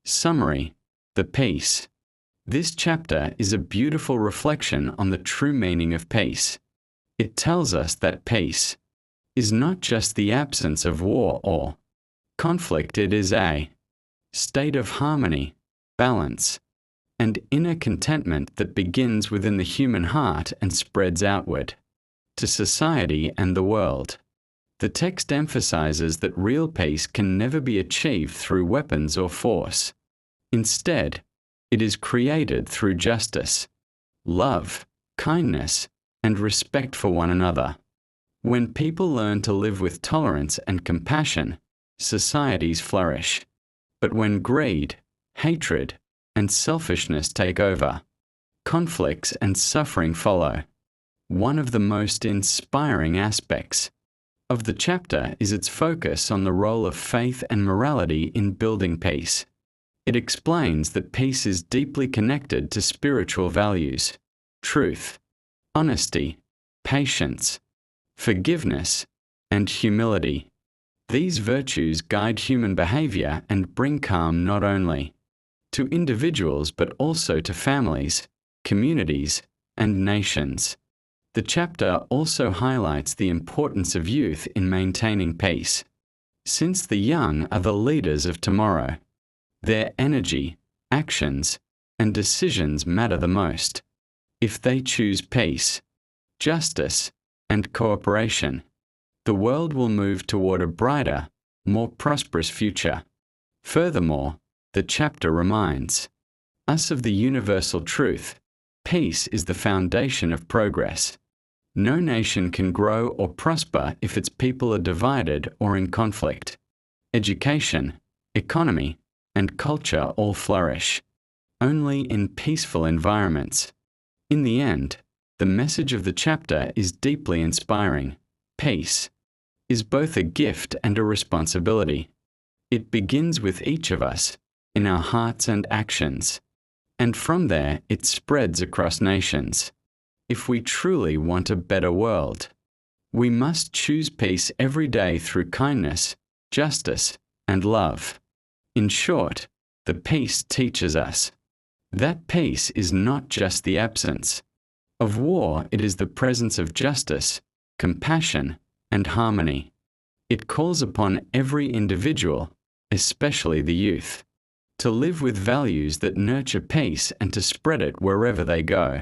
Summary: the peace. This chapter is a beautiful reflection on the true meaning of peace. It tells us that peace is not just the absence of war or conflict, it is a state of harmony, balance, and inner contentment that begins within the human heart and spreads outward to society and the world. The text emphasizes that real peace can never be achieved through weapons or force. Instead, it is created through justice, love, kindness, and respect for one another. When people learn to live with tolerance and compassion, societies flourish. But when greed, hatred, and selfishness take over, conflicts and suffering follow. One of the most inspiring aspects of the chapter is its focus on the role of faith and morality in building peace. It explains that peace is deeply connected to spiritual values, truth, honesty, patience, forgiveness, and humility. These virtues guide human behavior and bring calm not only to individuals but also to families, communities, and nations. The chapter also highlights the importance of youth in maintaining peace. Since the young are the leaders of tomorrow, their energy, actions, and decisions matter the most. If they choose peace, justice, and cooperation, the world will move toward a brighter, more prosperous future. Furthermore, the chapter reminds us of the universal truth: peace is the foundation of progress. No nation can grow or prosper if its people are divided or in conflict. Education, economy, and culture all flourish only in peaceful environments. In the end, the message of the chapter is deeply inspiring. Peace is both a gift and a responsibility. It begins with each of us, in our hearts and actions, and from there it spreads across nations. If we truly want a better world, we must choose peace every day through kindness, justice, and love. In short, the peace teaches us that peace is not just the absence of war, it is the presence of justice, compassion, and harmony. It calls upon every individual, especially the youth, to live with values that nurture peace and to spread it wherever they go.